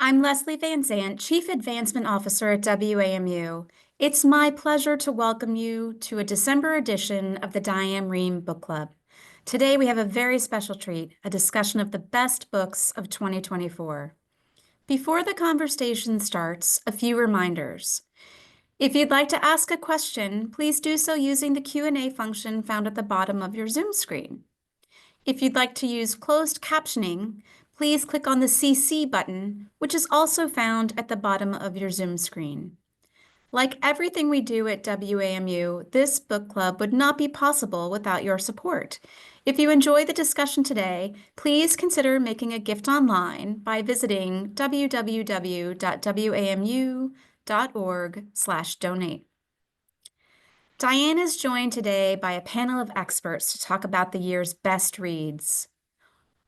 I'm Leslie Van Zandt, Chief Advancement Officer at WAMU. It's my pleasure to welcome you to a December edition of the Diane Rehm Book Club. Today we have a very special treat, a discussion of the best books of 2024. Before the conversation starts, a few reminders. If you'd like to ask a question, please do so using the Q&A function found at the bottom of your Zoom screen. If you'd like to use closed captioning, please click on the CC button, which is also found at the bottom of your Zoom screen. Like everything we do at WAMU, this book club would not be possible without your support. If you enjoy the discussion today, please consider making a gift online by visiting www.wamu.org/donate. Diane is joined today by a panel of experts to talk about the year's best reads.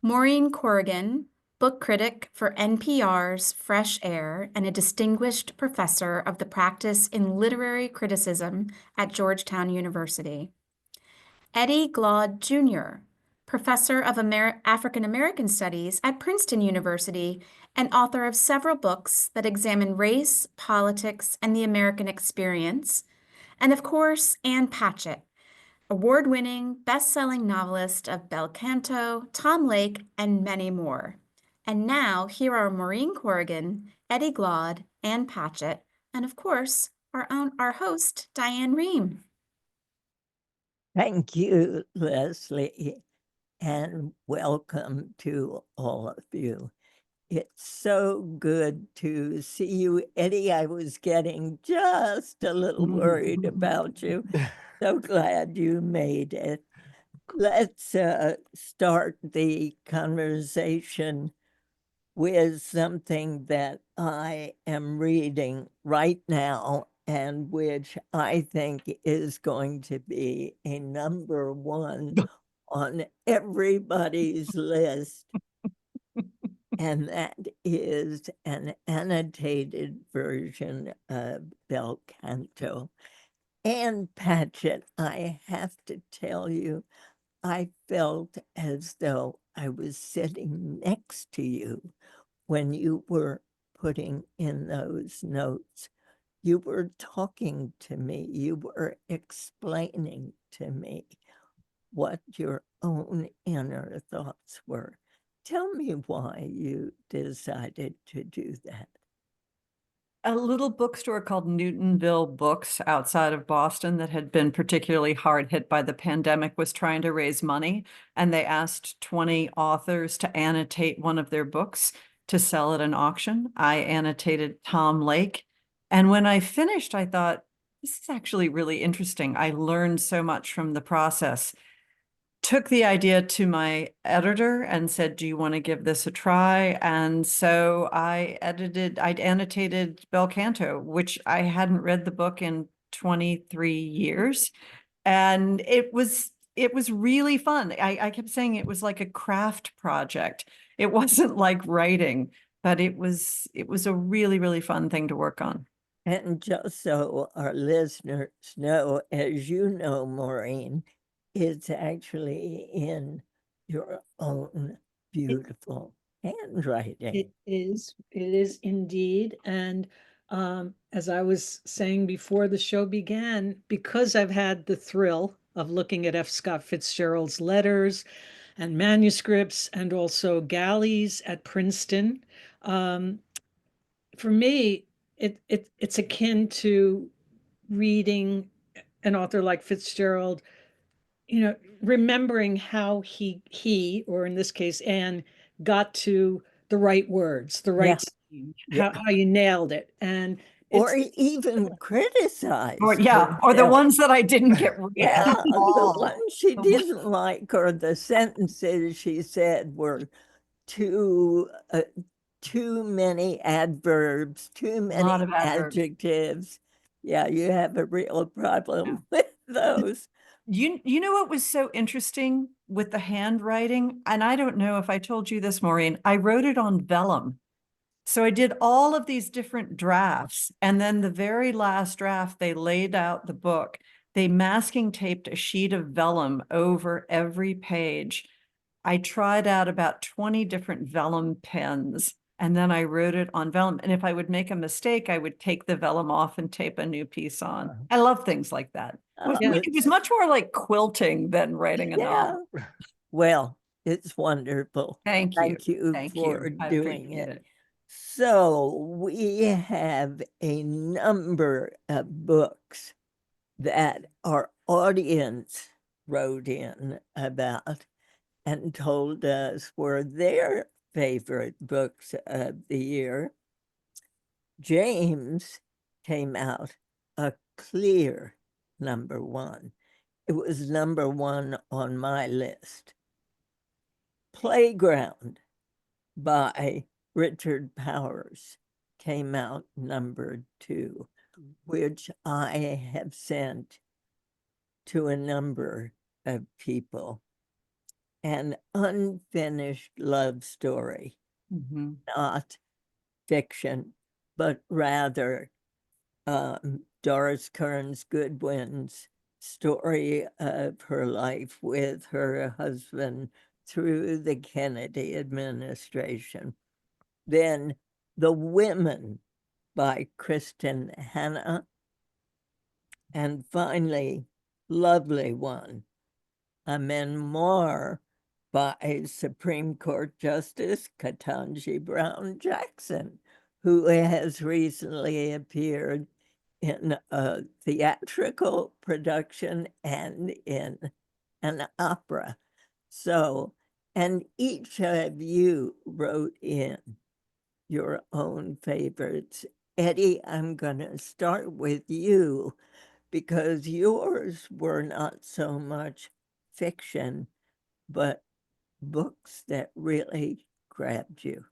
Maureen Corrigan, book critic for NPR's Fresh Air and a distinguished professor of the practice in literary criticism at Georgetown University. Glaude Jr., professor of African American Studies at Princeton University and author of several books that examine race, politics, and the American experience. And of course, Ann Patchett, award-winning, best-selling novelist of Bel Canto, Tom Lake, and many more. And now, here are Maureen Corrigan, Glaude, Ann Patchett, and of course, our host, Diane Rehm. Thank you, Leslie, and welcome to all of you. It's so good to see you, Eddie. I was getting just a little worried about you. So glad you made it. Let's start the conversation with something that I am reading right now and which I think is going to be a #1 on everybody's list. And that is an annotated version of Bel Canto. Ann Patchett, I have to tell you, I felt as though I was sitting next to you when you were putting in those notes. You were talking to me, you were explaining to me what your own inner thoughts were. Tell me why you decided to do that. A little bookstore called Newtonville Books outside of Boston that had been particularly hard hit by the pandemic was trying to raise money, and they asked 20 authors to annotate one of their books to sell at an auction. I annotated Tom Lake, and when I finished, I thought, this is actually really interesting. I learned so much from the process. Took the idea to my editor and said, do you want to give this a try? And so I annotated Bel Canto, which I hadn't read the book in 23 years. And it was really fun. I kept saying it was like a craft project. It wasn't like writing, but it was a really, really fun thing to work on. And just so our listeners know, as you know, Maureen, it's actually in your own beautiful handwriting. It is indeed. And as I was saying before the show began, because I've had the thrill of looking at F. Scott Fitzgerald's letters and manuscripts and also galleys at Princeton, for me, it's akin to reading an author like Fitzgerald, remembering how he, or in this case, Anne, got to the right words, the right scene, how you nailed it. And or even criticized. Or the ones that I didn't get right. Yeah, the ones she didn't like, or the sentences she said were too many adverbs, too many adjectives. Yeah, you have a real problem with those. You know what was so interesting with the handwriting? And I don't know if I told you this, Maureen, I wrote it on vellum. So I did all of these different drafts. And then the very last draft, they laid out the book. They masking taped a sheet of vellum over every page. I tried out about 20 different vellum pens. And then I wrote it on vellum. And if I would make a mistake, I would take the vellum off and tape a new piece on. I love things like that. It was much more like quilting than writing a novel. Well, it's wonderful. Thank you. Thank you Thank for you. I doing appreciate it. it. So we have a number of books that our audience wrote in about and told us were their favorite books of the year. James came out a clear #1. It was #1 on my list. Playground by Richard Powers came out #2, which I have sent to a number of people. An unfinished love story, not fiction, but rather Doris Kearns Goodwin's story of her life with her husband through the Kennedy administration. Then The Women by Kristen Hanna. And finally, Lovely One, a memoir by Supreme Court Justice Ketanji Brown Jackson, who has recently appeared in a theatrical production and in an opera. So, and each of you wrote in your own favorites. Eddie, I'm going to start with you because yours were not so much fiction, but books that really grabbed you.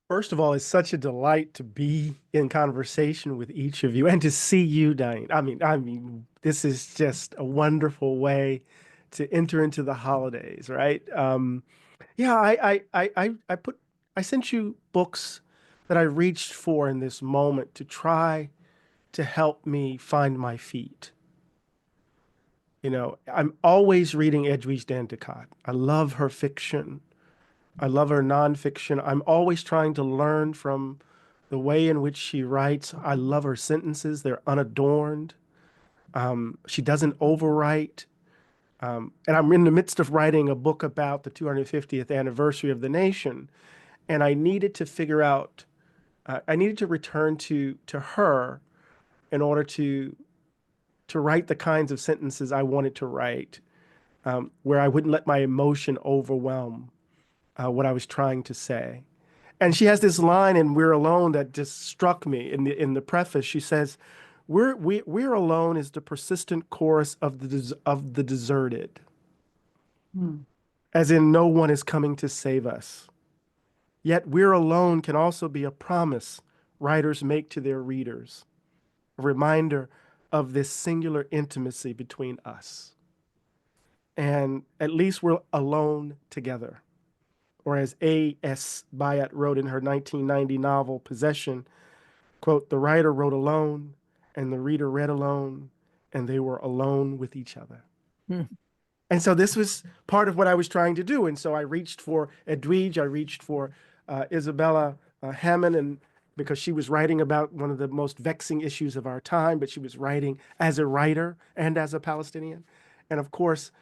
First of all, it's such a delight to be in conversation with each of you and to see you, Diane. I mean, this is just a wonderful way to enter into the holidays, right? Yeah, I sent you books that I reached for in this moment to try to help me find my feet. You know, I'm always reading Edwidge Danticat. I love her fiction. I love her nonfiction. I'm always trying to learn from the way in which she writes. I love her sentences. They're unadorned. She doesn't overwrite. And I'm in the midst of writing a book about the 250th anniversary of the nation. And I needed to figure out, I needed to return to her in order to write the kinds of sentences I wanted to write, where I wouldn't let my emotion overwhelm what I was trying to say. And she has this line in We're Alone that just struck me in the preface. She says, We're alone is the persistent chorus of the deserted, as in no one is coming to save us. Yet we're alone can also be a promise writers make to their readers, a reminder of this singular intimacy between us. And at least we're alone together. Or as A.S. Byatt wrote in her 1990 novel, Possession, quote, the writer wrote alone, and the reader read alone, and they were alone with each other. And so this was part of what I was trying to do. And so I reached for Edwidge, I reached for Isabella Hammond, and because she was writing about one of the most vexing issues of our time, but she was writing as a writer and as a Palestinian. And of course,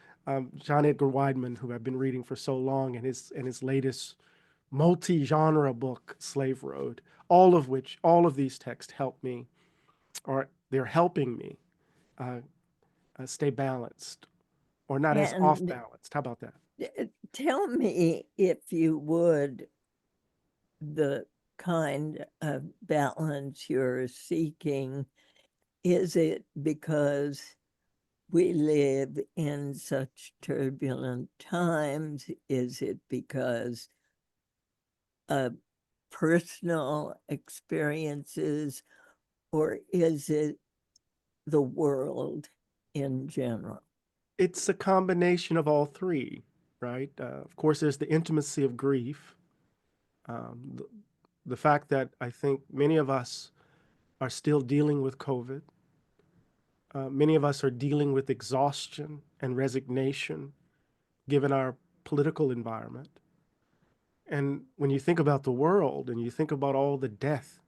John Edgar Wideman, who I've been reading for so long, and his latest multi-genre book, Slave Road, all of these texts help me, or they're helping me stay balanced, or not as off balanced. How about that? Tell me, if you would, the kind of balance you're seeking. Is it because we live in such turbulent times? Is it because of personal experiences, or is it the world in general? It's a combination of all three, right? Of course, there's the intimacy of grief, the fact that I think many of us are still dealing with COVID. Many of us are dealing with exhaustion and resignation, given our political environment. And when you think about the world and you think about all the death,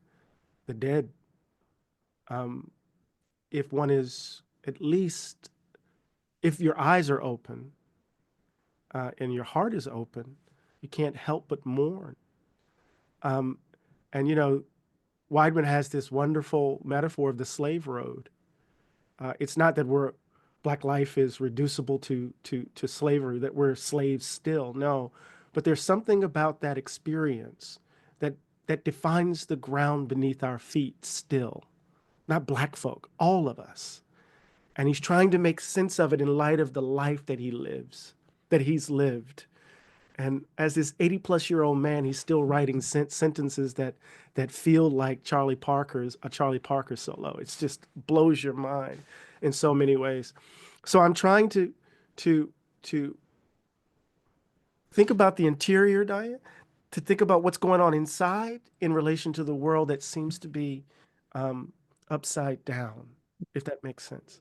the dead, um, if one is at least, if your eyes are open and your heart is open, you can't help but mourn. Um, and, you know, Weidman has this wonderful metaphor of the slave road. It's not that Black life is reducible to slavery, that we're slaves still. No, but there's something about that experience that that defines the ground beneath our feet still. Not Black folk, all of us. And he's trying to make sense of it in light of the life that he's lived. And as this 80-plus-year-old man, he's still writing sentences that feel like a Charlie Parker solo. It's just blows your mind in so many ways. So I'm trying to think about the interior, Diane, to think about what's going on inside in relation to the world that seems to be upside down, if that makes sense.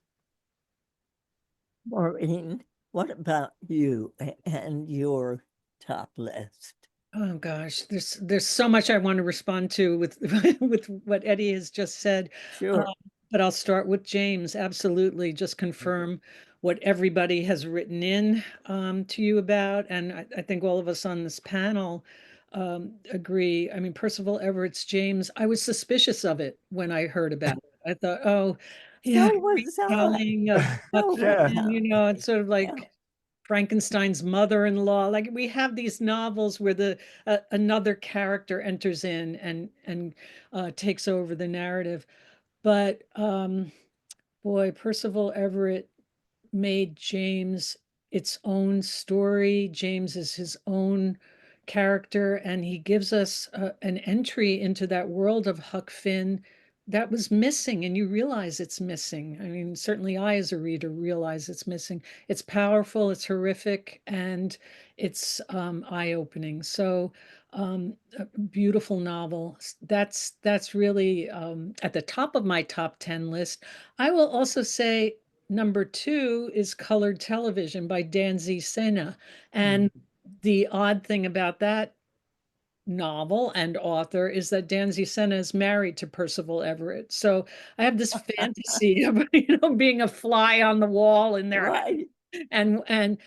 Maureen, what about you and your top list? Oh gosh, there's so much I want to respond to with with what Eddie has just said. Sure. But I'll start with James. Absolutely, just confirm what everybody has written in to you about, and I think all of us on this panel agree. I mean, Percival Everett's James. I was suspicious of it when I heard about it. I thought, oh, yeah, So was I. retelling of Huck So Finn, Yeah. was I. you know, it's sort of Yeah. like Frankenstein's mother-in-law. Like we have these novels where the another character enters in and takes over the narrative. But boy, Percival Everett made James its own story. James is his own character, and he gives us an entry into that world of Huck Finn that was missing, and you realize it's missing. I mean, certainly I, as a reader, realize it's missing. It's powerful, it's horrific, and it's eye-opening. So, a beautiful novel. That's really at the top of my top 10 list. I will also say number 2 is Colored Television by Danzy Senna. And the odd thing about that novel and author is that Danzy Senna is married to Percival Everett. So I have this fantasy of, being a fly on the wall in their house. Right. And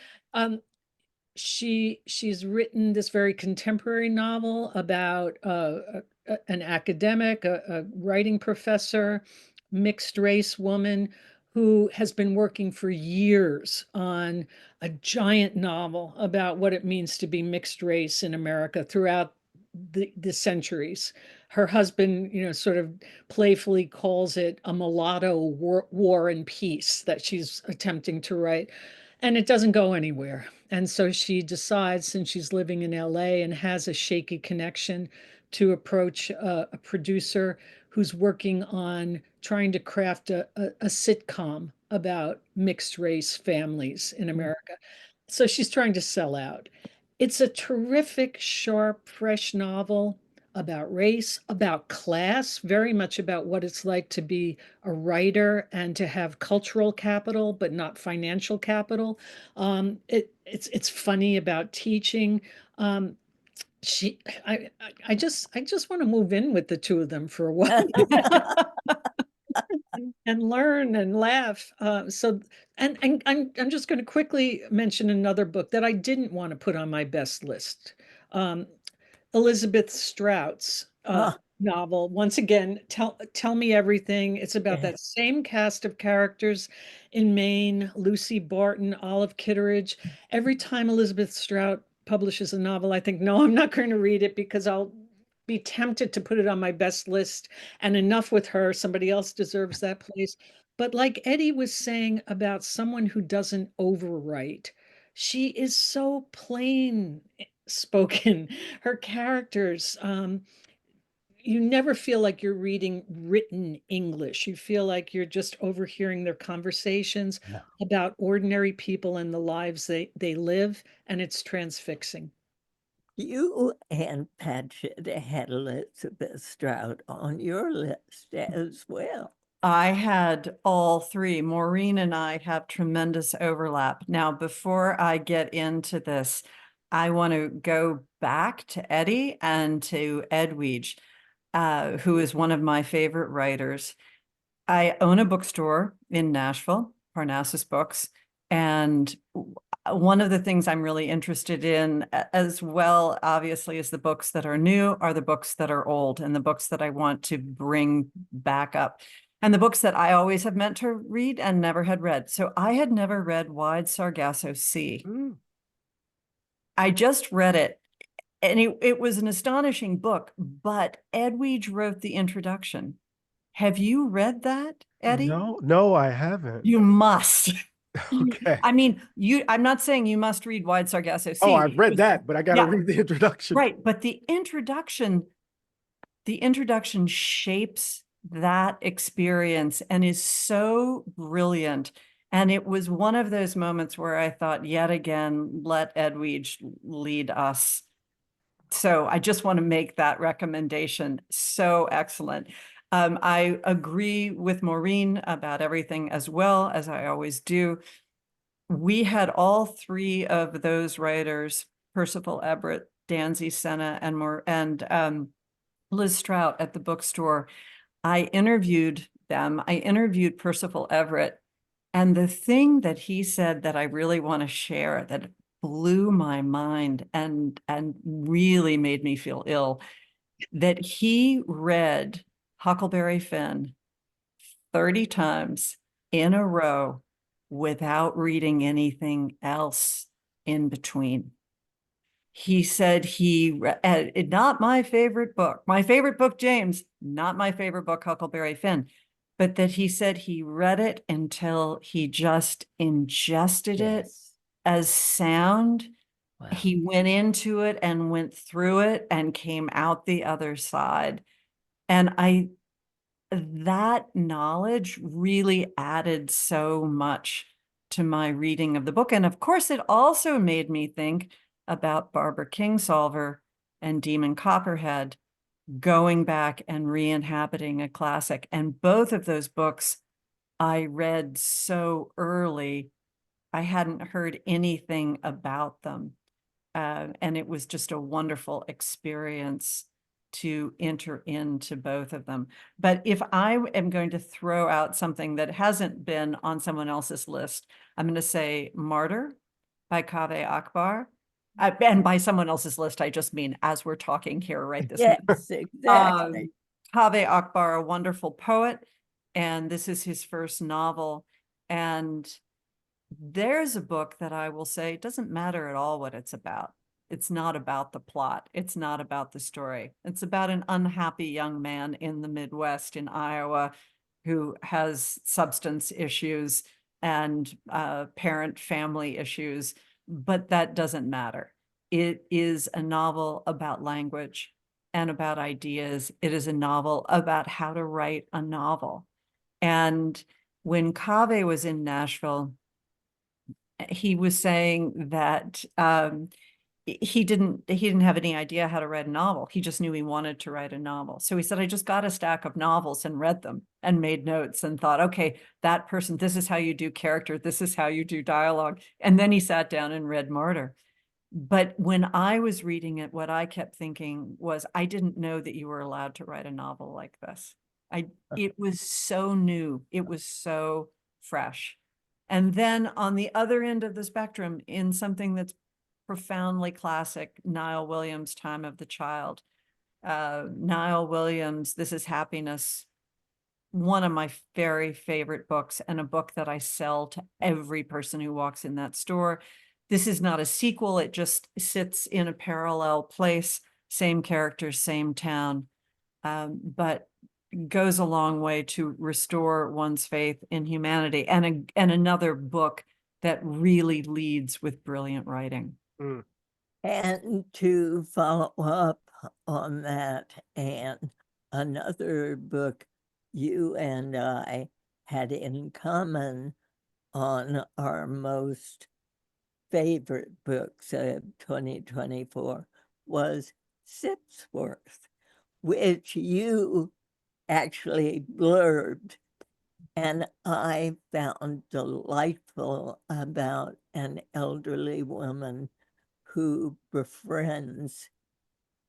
she's written this very contemporary novel about an academic, a writing professor, mixed race woman who has been working for years on a giant novel about what it means to be mixed race in America throughout the centuries. Her husband, sort of playfully calls it a mulatto war and peace that she's attempting to write, and it doesn't go anywhere. And so she decides, since she's living in LA and has a shaky connection, to approach a producer who's working on trying to craft a sitcom about mixed race families in America. So she's trying to sell out. It's a terrific, sharp, fresh novel about race, about class, very much about what it's like to be a writer and to have cultural capital, but not financial capital. It's funny about teaching. Um, she, I just want to move in with the two of them for a while and learn and laugh. And I'm just going to quickly mention another book that I didn't want to put on my best list. Um, Elizabeth Strout's Ah, novel. Once again, tell me everything. It's about yeah. that same cast of characters in Maine: Lucy Barton, Olive Kitteridge. Every time Elizabeth Strout publishes a novel, I think, no, I'm not going to read it because I'll be tempted to put it on my best list. And enough with her. Somebody else deserves that place. But like Eddie was saying about someone who doesn't overwrite, she is so plain spoken. Her characters, you never feel like you're reading written English. You feel like you're just overhearing their conversations Yeah. about ordinary people and the lives they live, and it's transfixing. You and Patchett had Elizabeth Strout on your list as well. I had all three. Maureen and I have tremendous overlap. Now, before I get into this, I want to go back to Eddie and to Edwidge, who is one of my favorite writers. I own a bookstore in Nashville, Parnassus Books, and one of the things I'm really interested in as well, obviously, is the books that are new are the books that are old and the books that I want to bring back up. And the books that I always have meant to read and never had read. So I had never read Wide Sargasso Sea. Mm. I just read it, and it was an astonishing book, but Edwidge wrote the introduction. Have you read that, Eddie? No, I haven't. You must. Okay. I mean, I'm not saying you must read Wide Sargasso Sea. Oh, I've read that, but I got to read the introduction. Right, but the introduction shapes that experience and is so brilliant. And it was one of those moments where I thought, yet again, let Edwidge lead us. So I just want to make that recommendation. So excellent. I agree with Maureen about everything as well, as I always do. We had all three of those writers, Percival, Everett, Danzy, Senna, and Liz Strout at the bookstore. I interviewed them. I interviewed Percival Everett, and the thing that he said that I really want to share that blew my mind and really made me feel ill, that he read Huckleberry Finn 30 times in a row without reading anything else in between. He said not my favorite book, James, not my favorite book, Huckleberry Finn, but that he said he read it until he just ingested it as sound. Wow. He went into it and went through it and came out the other side. And that knowledge really added so much to my reading of the book. And of course, it also made me think about Barbara Kingsolver and Demon Copperhead, going back and re-inhabiting a classic. And both of those books I read so early, I hadn't heard anything about them. And it was just a wonderful experience to enter into both of them. But if I am going to throw out something that hasn't been on someone else's list, I'm going to say Martyr by Kaveh Akbar. And by someone else's list, I just mean as we're talking here right this minute. Yes, exactly. Kaveh Akbar, a wonderful poet, and this is his first novel. And there's a book that I will say, it doesn't matter at all what it's about. It's not about the plot. It's not about the story. It's about an unhappy young man in the Midwest in Iowa who has substance issues and parent-family issues, but that doesn't matter. It is a novel about language and about ideas. It is a novel about how to write a novel. And when Kaveh was in Nashville, he was saying that he didn't have any idea how to write a novel. He just knew he wanted to write a novel. So he said, I just got a stack of novels and read them and made notes and thought, okay, that person, this is how you do character. This is how you do dialogue. And then he sat down and read Martyr. But when I was reading it, what I kept thinking was, I didn't know that you were allowed to write a novel like this. It was so new. It was so fresh. And then on the other end of the spectrum, in something that's profoundly classic, Niall Williams' Time of the Child. Niall Williams, This Is Happiness, one of my very favorite books, and a book that I sell to every person who walks in that store. This is not a sequel. It just sits in a parallel place, same characters, same town, but goes a long way to restore one's faith in humanity, and another book that really leads with brilliant writing. Mm. And to follow up on that, and another book you and I had in common on our most favorite books of 2024 was Sipsworth, which you actually blurbed and I found delightful, about an elderly woman who befriends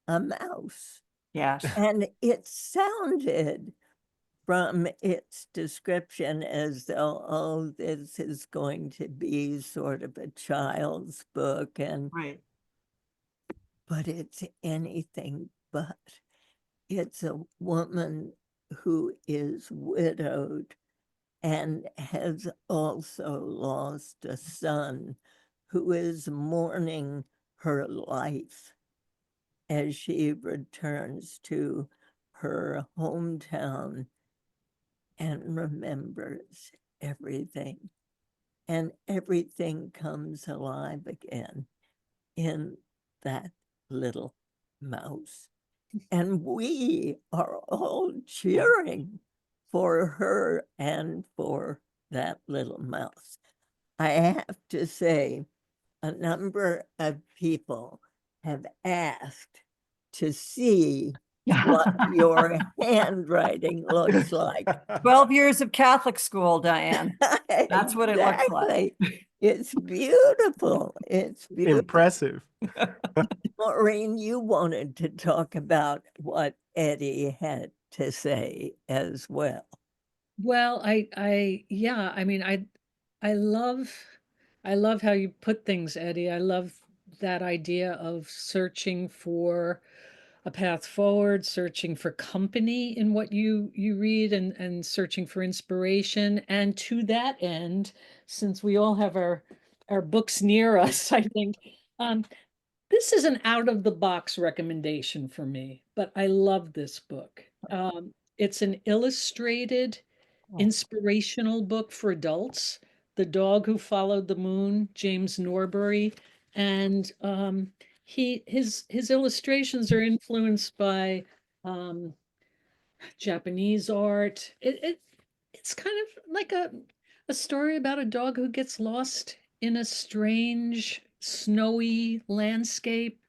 a mouse. Yes. And it sounded from its description as though, oh, this is going to be sort of a child's book, Right. but it's anything but. It's a woman who is widowed and has also lost a son who is mourning her life as she returns to her hometown and remembers everything. And everything comes alive again in that little mouse. And we are all cheering for her and for that little mouse. I have to say, a number of people have asked to see what your handwriting looks like. 12 years of Catholic school, Diane. That's what it looks like. Exactly. It's beautiful. It's beautiful. Impressive. Maureen, you wanted to talk about what Eddie had to say as well. Well, yeah, I mean, I love, I love how you put things, Eddie. I love that idea of searching for a path forward, searching for company in what you read, and searching for inspiration. And to that end, since we all have our books near us, I think this is an out of the box recommendation for me, but I love this book. It's an illustrated, inspirational book for adults. The Dog Who Followed the Moon, James Norbury, and his illustrations are influenced by Japanese art. It's kind of like a story about a dog who gets lost in a strange, snowy landscape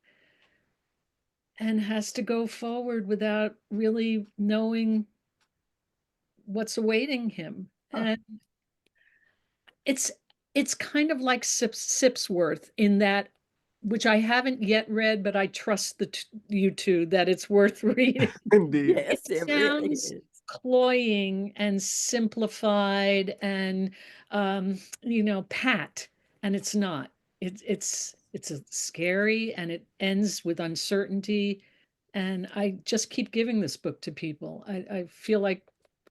and has to go forward without really knowing what's awaiting him. And it's it's kind of like Sipsworth in that, which I haven't yet read, but I trust you two that it's worth reading. Indeed. It Yes, it really sounds is. cloying and simplified and pat, and it's not. It's a scary, and it ends with uncertainty. And I just keep giving this book to people. I feel like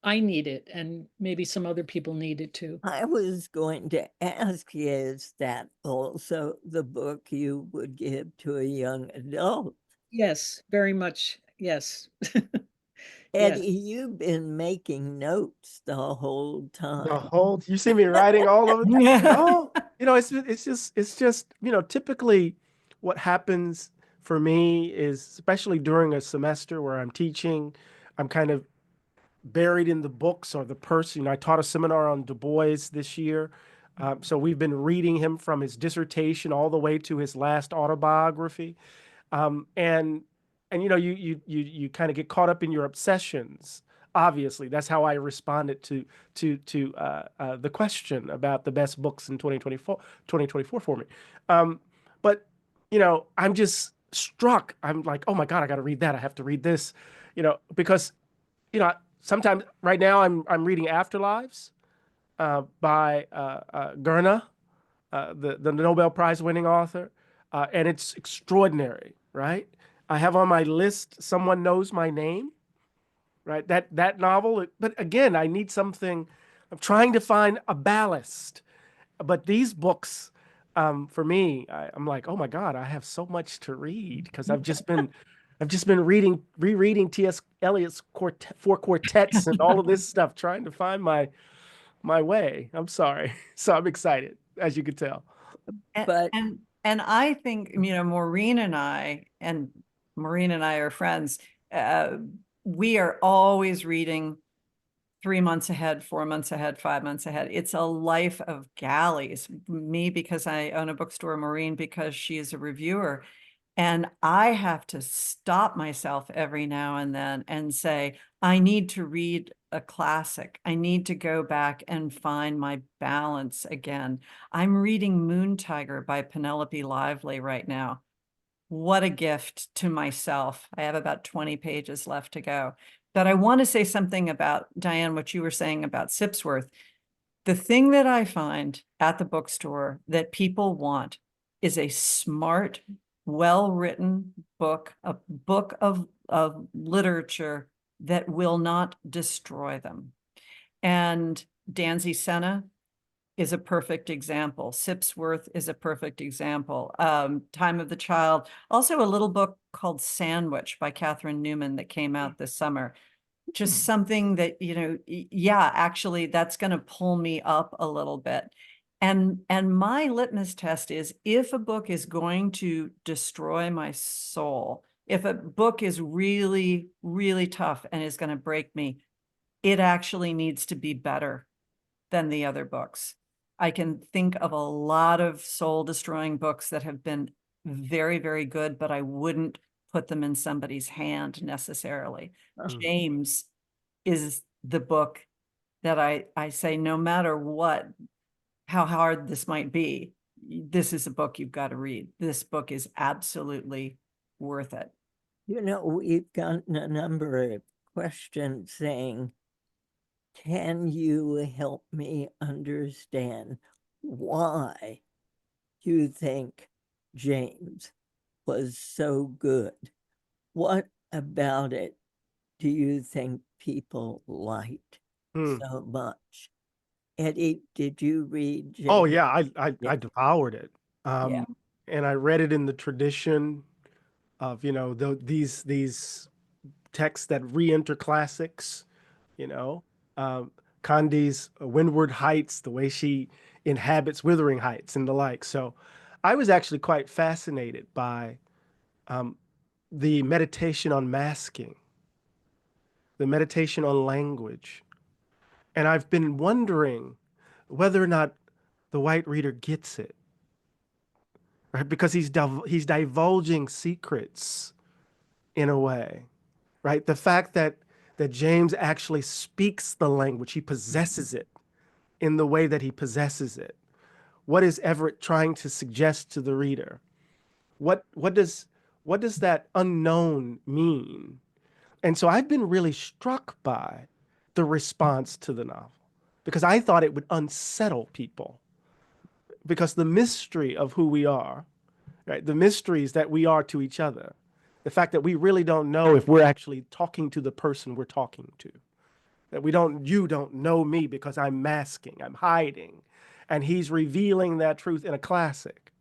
I need it, and maybe some other people need it too. I was going to ask you, is that also the book you would give to a young adult? Yes, very much. Yes. Yes. Eddie, you've been making notes the whole The time. whole, you see me writing all over. No, it's just, typically what happens for me is, especially during a semester where I'm teaching, I'm kind of buried in the books or the person. I taught a seminar on Du Bois this year. So we've been reading him from his dissertation all the way to his last autobiography. And you kind of get caught up in your obsessions. Obviously, that's how I responded to the question about the best books in 2024 for me. But I'm just struck. I'm like, oh my God, I got to read that. I have to read this, because sometimes right now I'm reading Afterlives by Gurna, the Nobel Prize winning author, and it's extraordinary, right? I have on my list Someone Knows My Name, right? That novel, but again, I need something. I'm trying to find a ballast, but these books, for me, I'm like, oh my God, I have so much to read because I've just been rereading T.S. Eliot's four quartets and all of this stuff, trying to find my way. I'm sorry, so I'm excited, as you could tell. But And I think, Maureen and I are friends. We are always reading 3 months ahead, 4 months ahead, 5 months ahead. It's a life of galleys. Me, because I own a bookstore, Maureen, because she is a reviewer. And I have to stop myself every now and then and say, I need to read a classic. I need to go back and find my balance again. I'm reading Moon Tiger by Penelope Lively right now. What a gift to myself. I have about 20 pages left to go. But I want to say something about, Diane, what you were saying about Sipsworth. The thing that I find at the bookstore that people want is a smart, well-written book, a book of literature that will not destroy them. And Danzy Senna is a perfect example. Sipsworth is a perfect example. Time of the Child, also a little book called Sandwich by Catherine Newman that came out this summer. Just something that, you know, yeah, actually that's going to pull me up a little bit. And my litmus test is, if a book is going to destroy my soul, if a book is really, really tough and is going to break me, it actually needs to be better than the other books. I can think of a lot of soul destroying books that have been very, very good, but I wouldn't put them in somebody's hand necessarily. James is the book that I say, no matter what, how hard this might be, this is a book you've got to read. This book is absolutely worth it. You know, we've gotten a number of questions saying, can you help me understand why you think James was so good? What about it do you think people liked so much? Eddie, did you read James? Oh yeah, I devoured it. Yeah. And I read it in the tradition of, you know, these texts that re-enter classics, you know, Candy's Windward Heights, the way she inhabits Wuthering Heights and the like. So I was actually quite fascinated by the meditation on masking, the meditation on language. And I've been wondering whether or not the white reader gets it, right? Because he's divulging secrets in a way, right? The fact that James actually speaks the language, he possesses it in the way that he possesses it. What is Everett trying to suggest to the reader? What does that unknown mean? And so I've been really struck by the response to the novel, because I thought it would unsettle people, because the mystery of who we are, right? The mysteries that we are to each other, the fact that we really don't know if we're actually talking to the person we're talking to, that you don't know me because I'm masking, I'm hiding, and he's revealing that truth in a classic.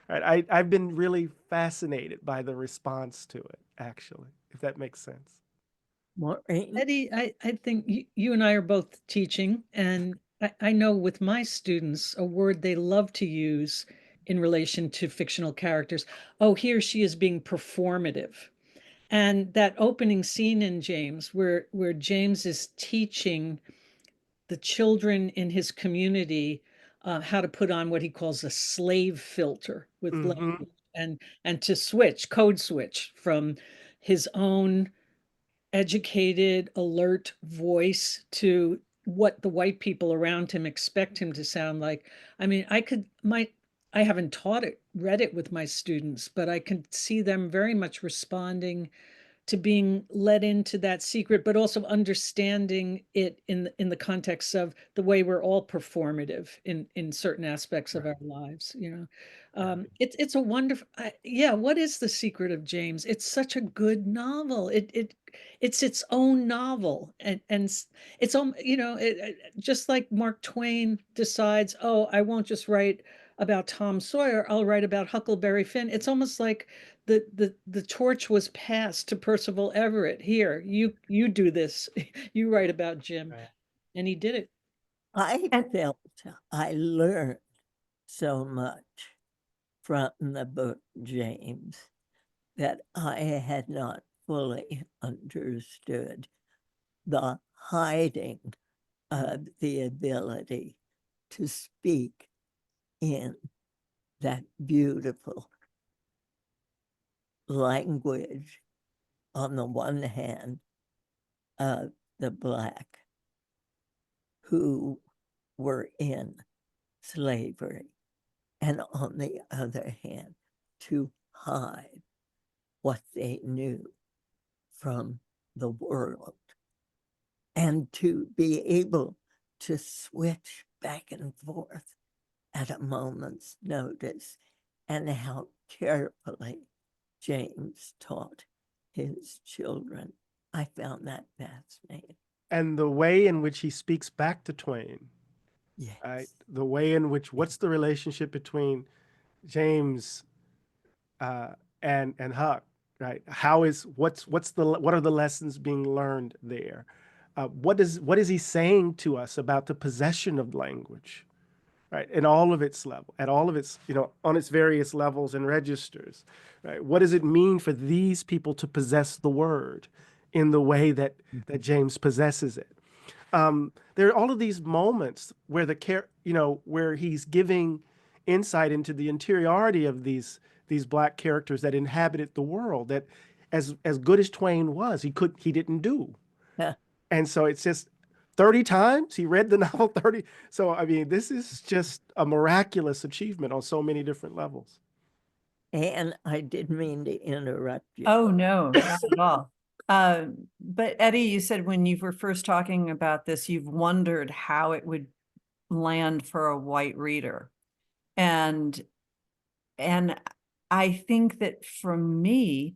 Right? I've been really fascinated by the response to it, actually, if that makes sense. Maureen? Eddie, I think you and I are both teaching, and I know with my students, a word they love to use in relation to fictional characters. Oh, he or she is being performative. And that opening scene in James, where James is teaching the children in his community how to put on what he calls a slave filter with language, and to code switch from his own educated, alert voice to what the white people around him expect him to sound like. I mean, I haven't read it with my students, but I can see them very much responding to being let into that secret, but also understanding it in the context of the way we're all performative in certain aspects of our lives. It's a wonderful, yeah. What is the secret of James? It's such a good novel. It's its own novel, and it's just like Mark Twain decides, oh, I won't just write about Tom Sawyer, I'll write about Huckleberry Finn. It's almost like the torch was passed to Percival Everett. Here, you do this. You write about Jim. Right. And he did it. I felt I learned so much from the book James that I had not fully understood. The hiding of the ability to speak in that beautiful language on the one hand of the Black who were in slavery, and on the other hand, to hide what they knew from the world, and to be able to switch back and forth at a moment's notice, and how carefully James taught his children. I found that fascinating. And the way in which he speaks back to Twain, Yes. right? The way in which, what's the relationship between James and Huck, right? What are the lessons being learned there? What is he saying to us about the possession of language, right? In all of its level, at all of its, on its various levels and registers, right? What does it mean for these people to possess the word in the way that James possesses it? There are all of these moments where where he's giving insight into the interiority of these Black characters that inhabited the world, that as good as Twain was, he didn't do. Yeah. And so it's just 30 times he read the novel 30. So, I mean, this is just a miraculous achievement on so many different levels. And I didn't mean to interrupt you. Oh, no, not at all. But Eddie, you said when you were first talking about this, you've wondered how it would land for a white reader. And I think that for me,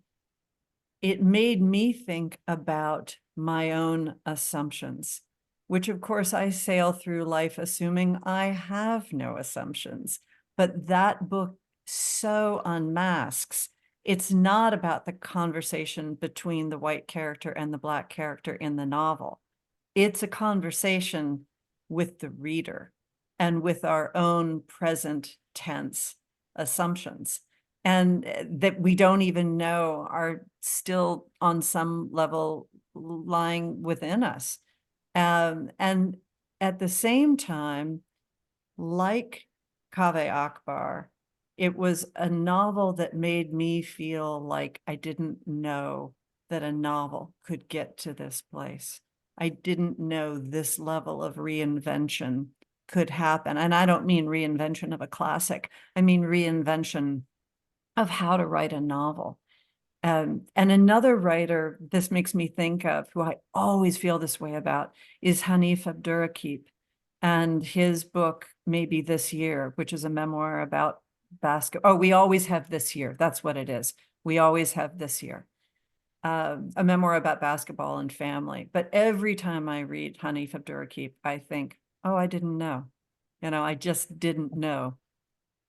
it made me think about my own assumptions, which of course I sail through life assuming I have no assumptions. But that book so unmasks. It's not about the conversation between the white character and the Black character in the novel. It's a conversation with the reader and with our own present tense assumptions, and that we don't even know are still on some level lying within us. And at the same time, like Kaveh Akbar, it was a novel that made me feel like I didn't know that a novel could get to this place. I didn't know this level of reinvention could happen. And I don't mean reinvention of a classic. I mean reinvention of how to write a novel. And another writer this makes me think of, who I always feel this way about, is Hanif Abdurraqib, and his book, Maybe This Year, which is a memoir about basketball. Oh, we always have this year. That's what it is. We always have this year. A memoir about basketball and family. But every time I read Hanif Abdurraqib, I think, oh, I didn't know. I just didn't know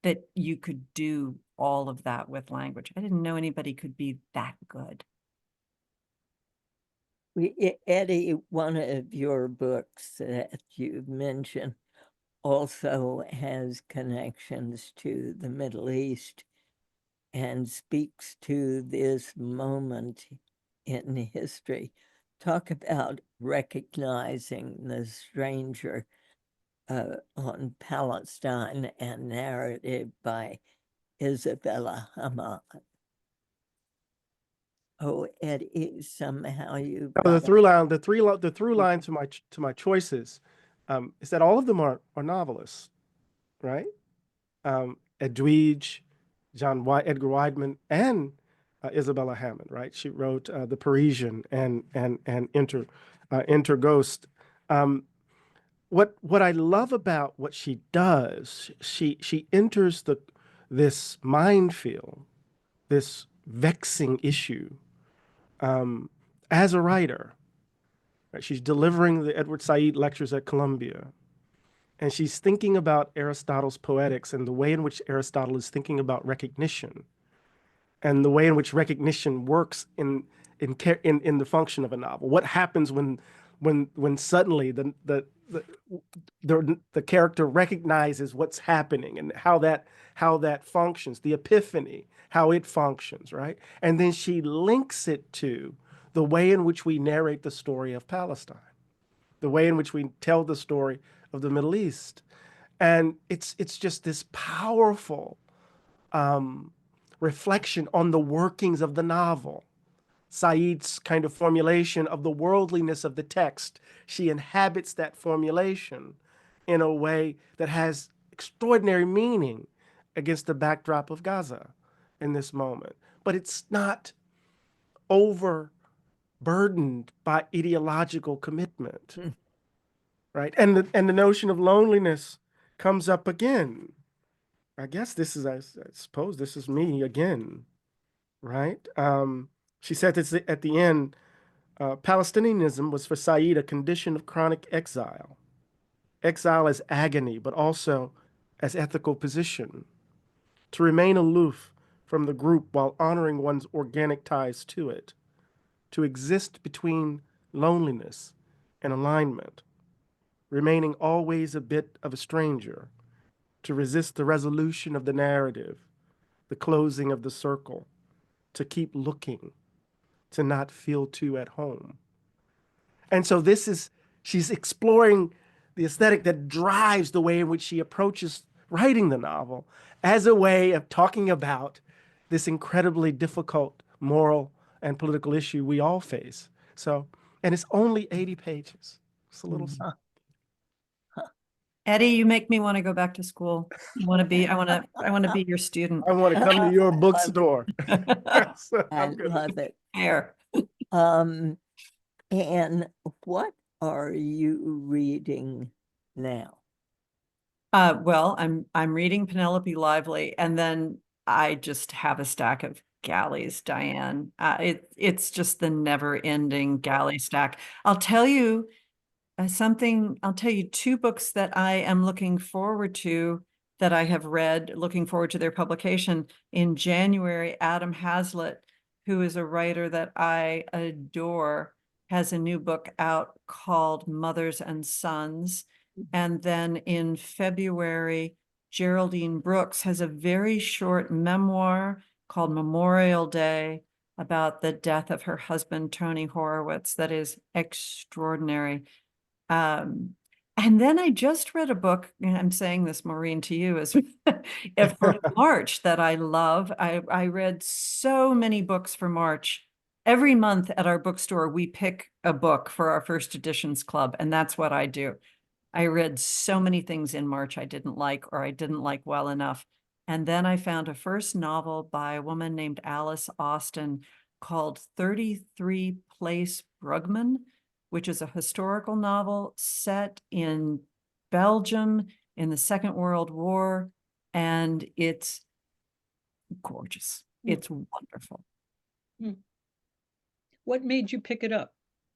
that you could do all of that with language. I didn't know anybody could be that good. Eddie, one of your books that you've mentioned also has connections to the Middle East and speaks to this moment in history. Talk about recognizing the stranger on Palestine, and narrative by Isabella Hamad. Oh, Eddie, somehow you The through line to my choices is that all of them are novelists, right? Edwidge, Edgar Wideman, and Isabella Hammond, right? She wrote The Parisian and Enter Ghost. What I love about what she does, she enters this minefield, this vexing issue, as a writer. Right? She's delivering the Edward Said lectures at Columbia, and she's thinking about Aristotle's poetics and the way in which Aristotle is thinking about recognition, and the way in which recognition works in the function of a novel. What happens when suddenly the character recognizes what's happening, and how that functions, the epiphany, how it functions, right? And then she links it to the way in which we narrate the story of Palestine, the way in which we tell the story of the Middle East. And it's just this powerful reflection on the workings of the novel. Said's kind of formulation of the worldliness of the text. She inhabits that formulation in a way that has extraordinary meaning against the backdrop of Gaza in this moment. But it's not overburdened by ideological commitment, right? And the notion of loneliness comes up again. I guess this is, I suppose this is me again, right? She said this at the end, Palestinianism was for Said a condition of chronic exile. Exile as agony, but also as ethical position. To remain aloof from the group while honoring one's organic ties to it. To exist between loneliness and alignment. Remaining always a bit of a stranger. To resist the resolution of the narrative, the closing of the circle. To keep looking, to not feel too at home. And so she's exploring the aesthetic that drives the way in which she approaches writing the novel as a way of talking about this incredibly difficult moral and political issue we all face. So, and it's only 80 pages. It's a little something. Eddie, you make me want to go back to school. I want to be your student. I want to come to your bookstore. So I I'm gonna- love it. Fair. And what are you reading now? Well, I'm reading Penelope Lively, and then I just have a stack of galleys, Diane. It's just the never-ending galley stack. I'll tell you two books that I am looking forward to that I have read, looking forward to their publication in January. Adam Hazlitt, who is a writer that I adore, has a new book out called Mothers and Sons. And then in February, Geraldine Brooks has a very short memoir called Memorial Day about the death of her husband, Tony Horowitz, that is extraordinary. And then I just read a book, and I'm saying this, Maureen, to you as for March that I love. I read so many books for March. Every month at our bookstore, we pick a book for our first editions club, and that's what I do. I read so many things in March I didn't like, or I didn't like well enough. And then I found a first novel by a woman named Alice Austen called 33 Place Brugman, which is a historical novel set in Belgium in the Second World War. And it's gorgeous. It's wonderful. What made you pick it up?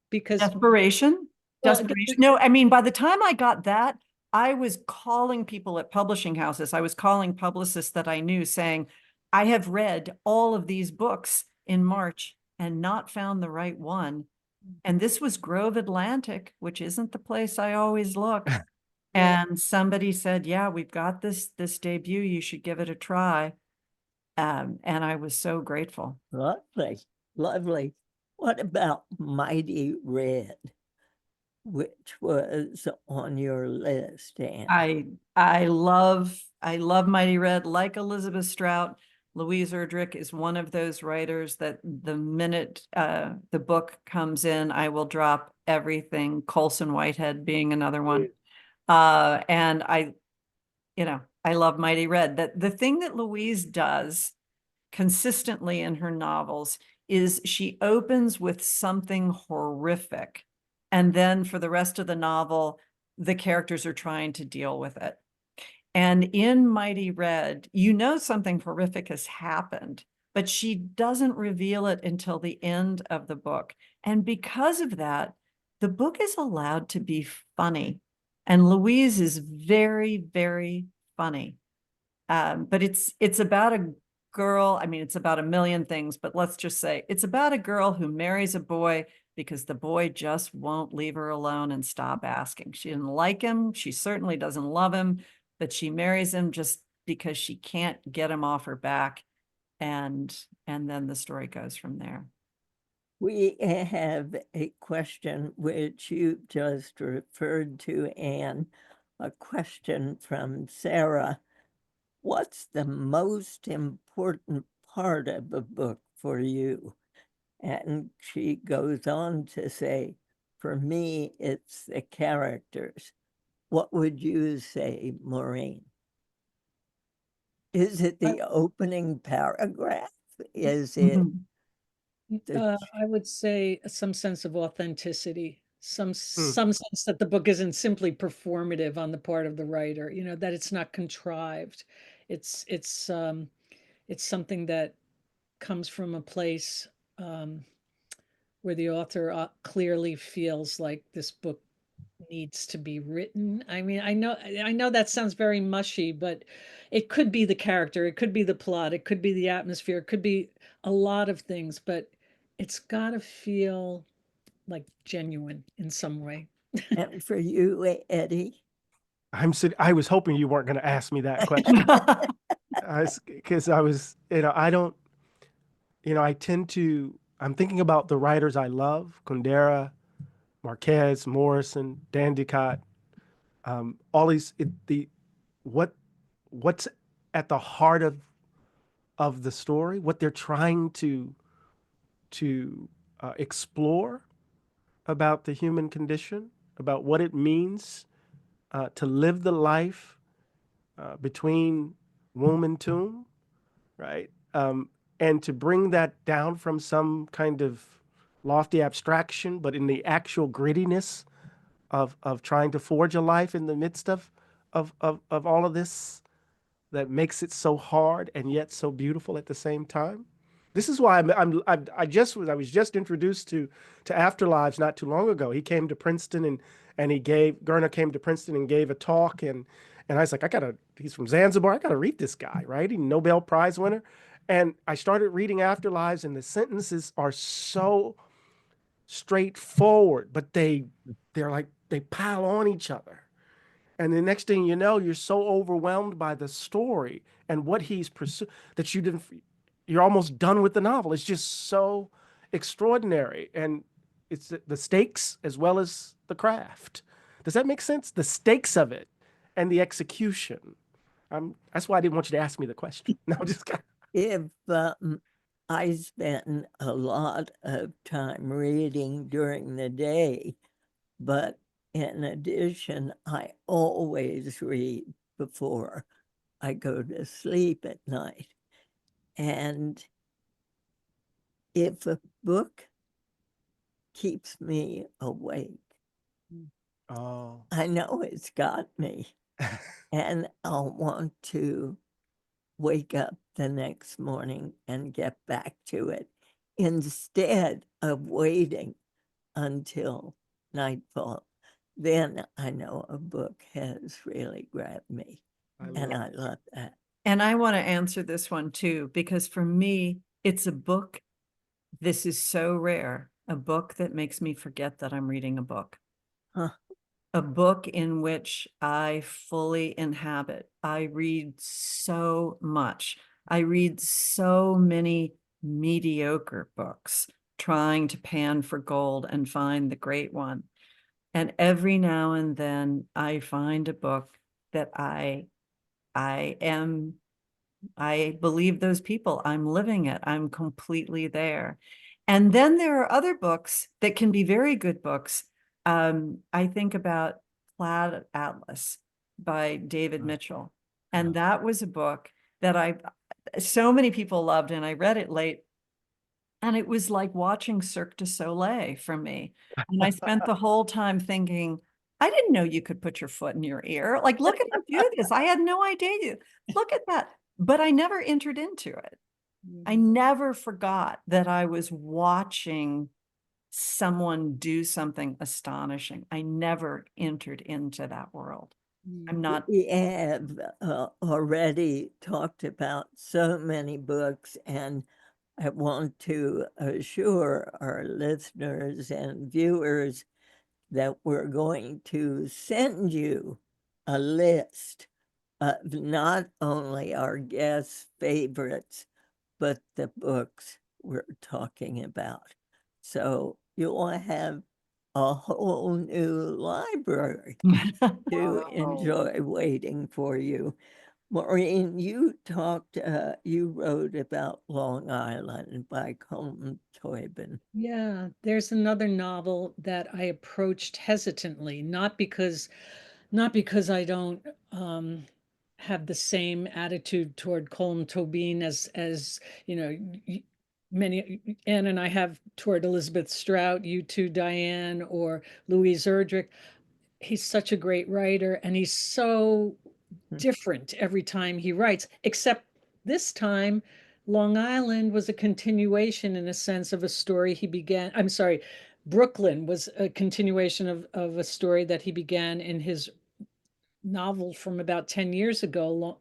Because Desperation. Desperation. No, I mean, by the time I got that, I was calling people at publishing houses. I was calling publicists that I knew saying, I have read all of these books in March and not found the right one. And this was Grove Atlantic, which isn't the place I always look. And somebody said, yeah, we've got this debut. You should give it a try. And I was so grateful. Lovely, lovely. What about Mighty Red, which was on your list, Anne? I love Mighty Red. Like Elizabeth Strout, Louise Erdrich is one of those writers that the minute the book comes in, I will drop everything. Colson Whitehead being another one. And I love Mighty Red. That the thing that Louise does consistently in her novels is she opens with something horrific, and then for the rest of the novel, the characters are trying to deal with it. And in Mighty Red, something horrific has happened, but she doesn't reveal it until the end of the book. And because of that, the book is allowed to be funny. And Louise is very, very funny. But it's about a girl. I mean, it's about a million things, but let's just say it's about a girl who marries a boy because the boy just won't leave her alone and stop asking. She didn't like him. She certainly doesn't love him, but she marries him just because she can't get him off her back. And then the story goes from there. We have a question which you just referred to, Anne, a question from Sarah. What's the most important part of a book for you? And she goes on to say, for me, it's the characters. What would you say, Maureen? Is it the opening paragraph? Is it Mhm. the I would say some sense of authenticity, Hmm. some sense that the book isn't simply performative on the part of the writer, that it's not contrived. It's something that comes from a place where the author clearly feels like this book needs to be written. I mean, I know that sounds very mushy, but it could be the character, it could be the plot, it could be the atmosphere, it could be a lot of things, but it's got to feel like genuine in some way. and for you, Eddie? I was hoping you weren't going to ask me that question. Because I was, I don't, I'm thinking about the writers I love, Kundera, Marquez, Morrison, Dandicott, all these, what's at the heart of the story, what they're trying to explore about the human condition, about what it means to live the life between womb and tomb, right? And to bring that down from some kind of lofty abstraction, but in the actual grittiness of trying to forge a life in the midst of all of this that makes it so hard and yet so beautiful at the same time. This is why I was just introduced to Afterlives not too long ago. He came to Princeton and Gerner came to Princeton and gave a talk, and I was like, he's from Zanzibar, I gotta read this guy, right? He's Nobel Prize winner. And I started reading Afterlives, and the sentences are so straightforward, but they're like they pile on each other. And the next thing you know, you're so overwhelmed by the story and what he's pursued that you're almost done with the novel. It's just so extraordinary. And it's the stakes as well as the craft. Does that make sense? The stakes of it and the execution. That's why I didn't want you to ask me the question. No, just If I spend a lot of time reading during the day, but in addition, I always read before I go to sleep at night. And if a book keeps me awake, oh. I know it's got me. And I'll want to wake up the next morning and get back to it instead of waiting until nightfall. Then I know a book has really grabbed me. And I love that. And I want to answer this one too, because for me, it's a book. This is so rare, a book that makes me forget that I'm reading a book. Huh. A book in which I fully inhabit. I read so much. I read so many mediocre books, trying to pan for gold and find the great one. And every now and then I find a book that I believe those people. I'm living it. I'm completely there. And then there are other books that can be very good books. I think about Plaid Atlas by David Mitchell. And that was a book that so many people loved, and I read it late. And it was like watching Cirque du Soleil for me. And I spent the whole time thinking, I didn't know you could put your foot in your ear. Like, look at him do this. I had no idea. Look at that. But I never entered into it. I never forgot that I was watching someone do something astonishing. I never entered into that world. I'm not. We have already talked about so many books, and I want to assure our listeners and viewers that we're going to send you a list of not only our guests' favorites, but the books we're talking about. So you'll have a whole new library to enjoy waiting for you. Maureen, you wrote about Long Island by Colm Tóibín. Yeah, there's another novel that I approached hesitantly, not because I don't have the same attitude toward Colm Tóibín as you know many Anne and I have toward Elizabeth Strout, you too, Diane, or Louise Erdrich. He's such a great writer, and he's so different every time he writes, except this time Long Island was a continuation in a sense of a story he began. I'm sorry, Brooklyn was a continuation of a story that he began in his novel from about 10 years ago.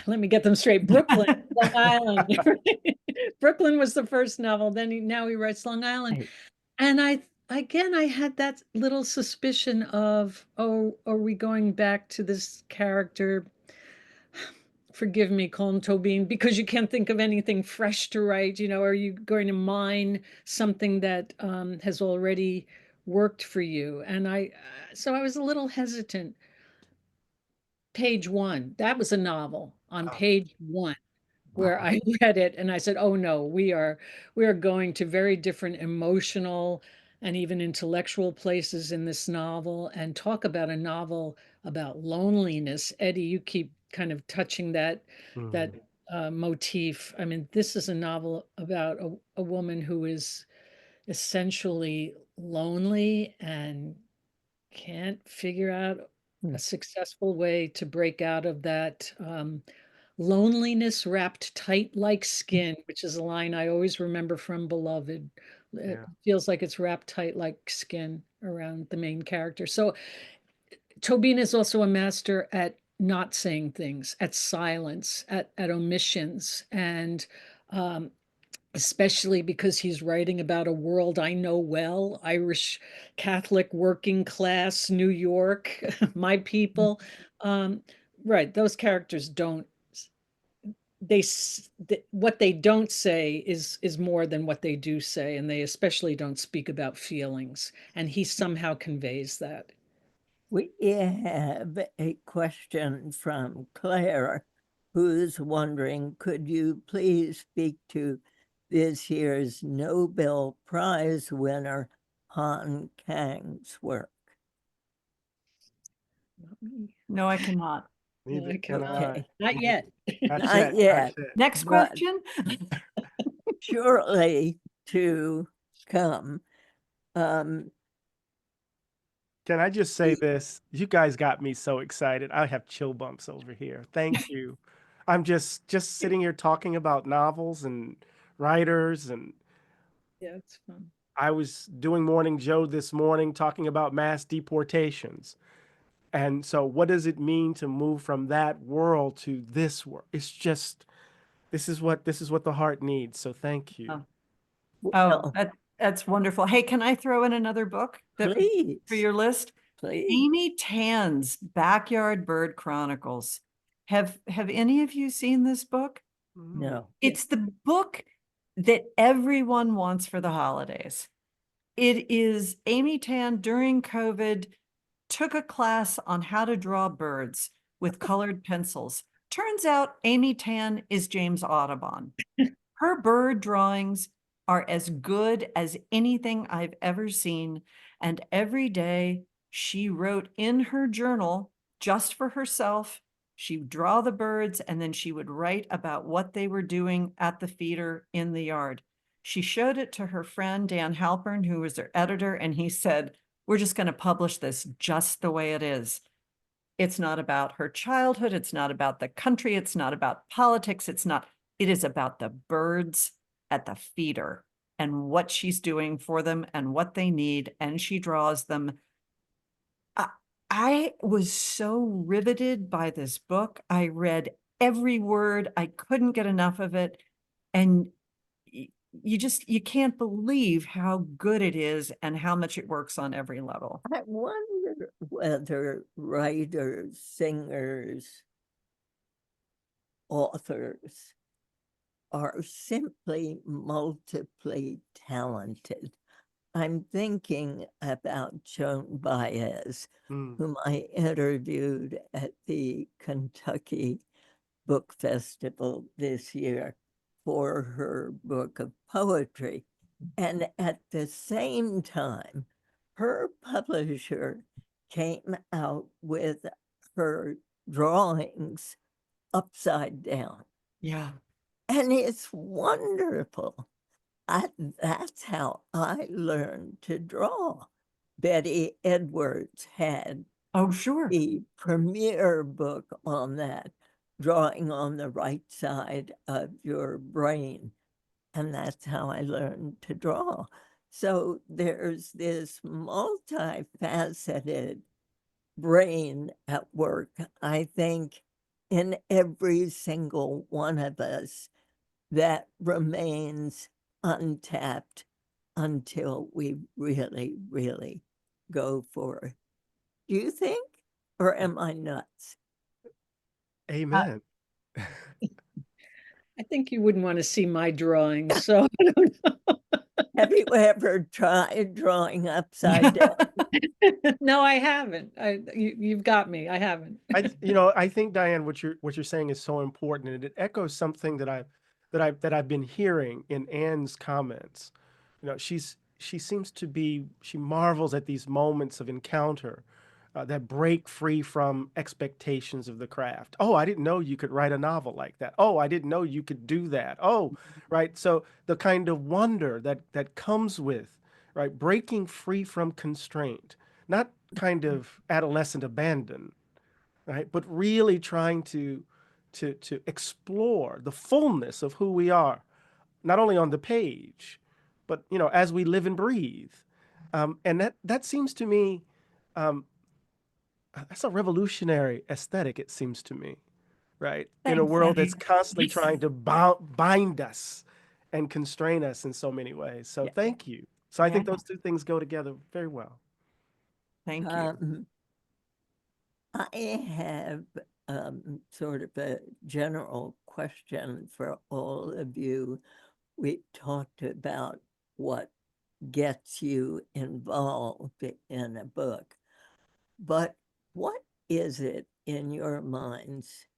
Let me get them straight. Brooklyn, Long Island. Brooklyn was the first novel. Now he writes Long Island. Right. And I had that little suspicion of, oh, are we going back to this character? Forgive me, Colm Tóibín, because you can't think of anything fresh to write. Are you going to mine something that has already worked for you? So I was a little hesitant. Page one, that was a novel on Oh, page one where wow. I read it and I said, oh no, we are going to very different emotional and even intellectual places in this novel. And talk about a novel about loneliness. Eddie, you keep kind of touching that Mm, motif. I mean, this is a novel about a woman who is essentially lonely and can't figure out a Mm. successful way to break out of that loneliness wrapped tight like skin, which is a line I always remember from Beloved. It yeah. feels like it's wrapped tight like skin around the main character. So Tóibín is also a master at not saying things, at silence, at omissions, and um, especially because he's writing about a world I know well, Irish Catholic working class New York, my people. Um, right, those characters don't what they don't say is more than what they do say, and they especially don't speak about feelings, and he somehow conveys that. We have a question from Claire, who's wondering, could you please speak to this year's Nobel Prize winner, Han Kang's work? Not me. No, I cannot. No, Neither I can cannot. I. Okay, Not yet. not Patchett, yet, Patchett. Next but question. surely to come. Um, Can I just say this? You guys got me so excited. I have chill bumps over here. Thank you. I'm just sitting here talking about novels and writers, and Yeah, it's fun. I was doing Morning Joe this morning talking about mass deportations. And so what does it mean to move from that world to this world? It's just this is what the heart needs. So thank you. Oh, oh, well, that's wonderful. Hey, can I throw in another book for please, your list? please. Amy Tan's Backyard Bird Chronicles. Have any of you seen this book? No. It's the book that everyone wants for the holidays. It is Amy Tan during COVID took a class on how to draw birds with colored pencils. Turns out Amy Tan is James Audubon. Her bird drawings are as good as anything I've ever seen. And every day she wrote in her journal just for herself. She would draw the birds and then she would write about what they were doing at the feeder in the yard. She showed it to her friend, Dan Halpern, who was her editor, and he said, we're just going to publish this just the way it is. It's not about her childhood. It's not about the country. It's not about politics. It is about the birds at the feeder and what she's doing for them and what they need. And she draws them. I was so riveted by this book. I read every word. I couldn't get enough of it. And you can't believe how good it is and how much it works on every level. I wonder whether writers, singers, authors are simply multiply talented. I'm thinking about Joan Baez, Mm. whom I interviewed at the Kentucky Book Festival this year for her book of poetry. And at the same time, her publisher came out with her drawings upside down. Yeah. And it's wonderful. That's how I learned to draw. Betty Edwards had Oh, sure. the premier book on that, drawing on the right side of your brain. And that's how I learned to draw. So there's this multifaceted brain at work, I think, in every single one of us that remains untapped until we really, really go for it. Do you think? Or am I nuts? Amen. I think you wouldn't want to see my drawings, so I don't know. Have you ever tried drawing upside down? No, I haven't. You've got me. I haven't. I think, Diane, what you're saying is so important, and it echoes something that I've been hearing in Ann's comments. She marvels at these moments of encounter that break free from expectations of the craft. Oh, I didn't know you could write a novel like that. Oh, I didn't know you could do that. Oh, right. So the kind of wonder that comes with, right, breaking free from constraint, not kind of adolescent abandon, right, but really trying to explore the fullness of who we are, not only on the page, but as we live and breathe. And that seems to me, that's a revolutionary aesthetic, it seems to me, right? In a Thanks, world that's Annie. constantly trying to bind us and constrain us in so many ways. So Yeah. thank you. So I Yeah. think those two things go together very well. Thank you. I have sort of a general question for all of you. We talked about what gets you involved in a book, but what is it in your minds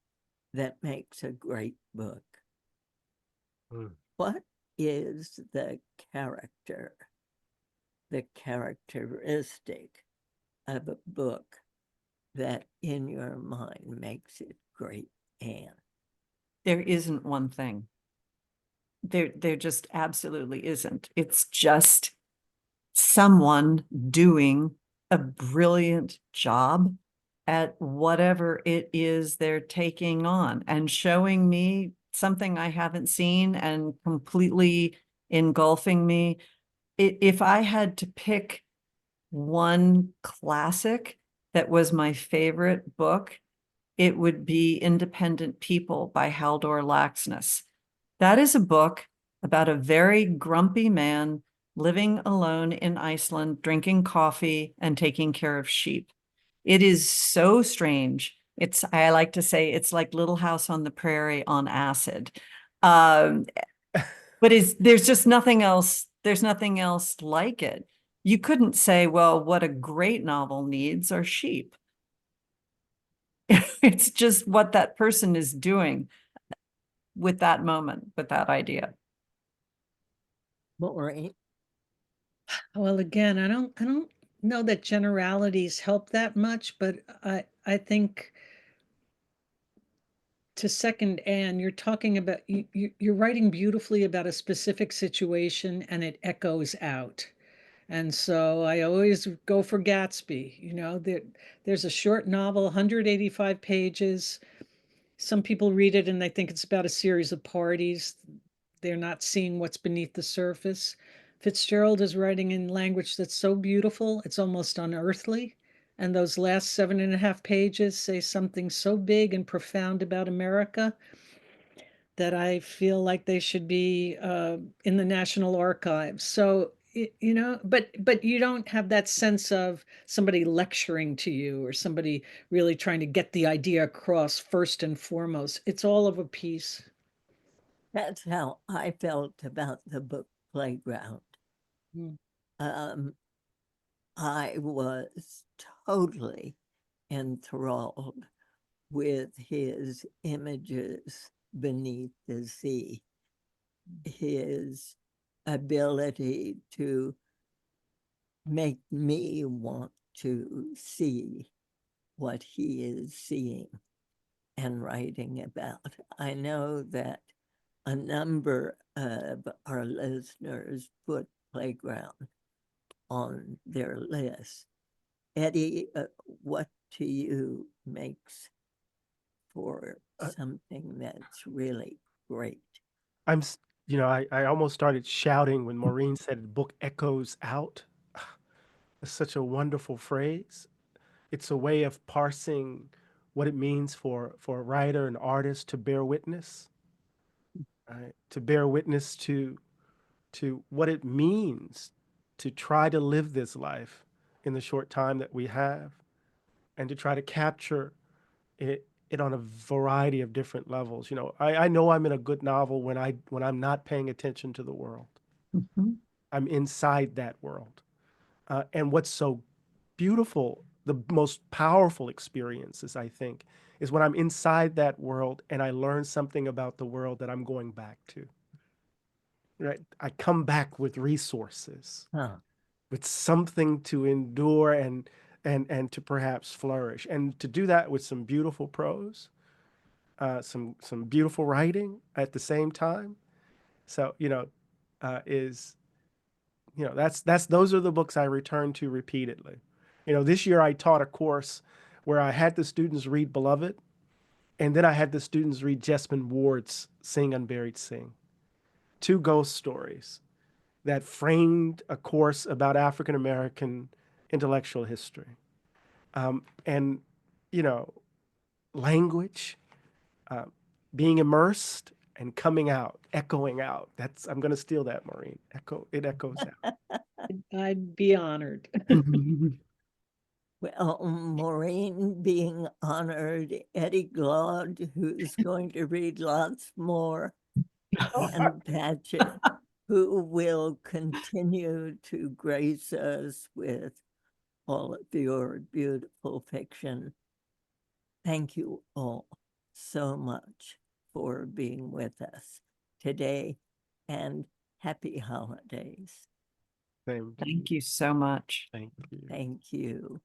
that makes a great book? Mm. What is the characteristic of a book that in your mind makes it great, Anne? There isn't one thing. There just absolutely isn't. It's just someone doing a brilliant job at whatever it is they're taking on and showing me something I haven't seen and completely engulfing me. If I had to pick one classic that was my favorite book, it would be Independent People by Haldor Laxness. That is a book about a very grumpy man living alone in Iceland, drinking coffee and taking care of sheep. It is so strange. I like to say it's like Little House on the Prairie on acid. But there's just nothing else. There's nothing else like it. You couldn't say, well, what a great novel needs are sheep. It's just what that person is doing with that moment, with that idea. Maureen? Well, again, I don't know that generalities help that much, but I think to second Anne, you're talking about you're writing beautifully about a specific situation and it echoes out. And so I always go for Gatsby. There's a short novel, 185 pages. Some people read it and they think it's about a series of parties. They're not seeing what's beneath the surface. Fitzgerald is writing in language that's so beautiful, it's almost unearthly. And those last 7.5 pages say something so big and profound about America that I feel like they should be in the National Archives. So, but you don't have that sense of somebody lecturing to you or somebody really trying to get the idea across first and foremost. It's all of a piece. That's how I felt about the book Playground. Mm. I was totally enthralled with his images beneath the sea, his ability to make me want to see what he is seeing and writing about. I know that a number of our listeners put Playground on their list. Eddie, what to you makes for something that's really great? I almost started shouting when Maureen said the book echoes out. It's such a wonderful phrase. It's a way of parsing what it means for a writer, an artist to bear witness, right? To bear witness to what it means to try to live this life in the short time that we have, and to try to capture it on a variety of different levels. I know I'm in a good novel when I'm not paying attention to the world. Mhm. I'm inside that world. And what's so beautiful, the most powerful experiences, I think, is when I'm inside that world and I learn something about the world that I'm going back to. Right? I come back with resources, Huh. with something to endure and to perhaps flourish, and to do that with some beautiful prose, some beautiful writing at the same time. So is that's those are the books I return to repeatedly. This year I taught a course where I had the students read Beloved, and then I had the students read Jesmyn Ward's Sing Unburied Sing, two ghost stories that framed a course about African American intellectual history. And language, uh, being immersed and coming out, echoing out. I'm going to steal that, Maureen. It echoes out. I'd be honored. Well, Maureen being honored, Eddie Glaude, who's going to read lots more, and Patchett, who will continue to grace us with all of your beautiful fiction. Thank you all so much for being with us today, and happy holidays. Thank you. Thank you so much. Thank you. Thank you.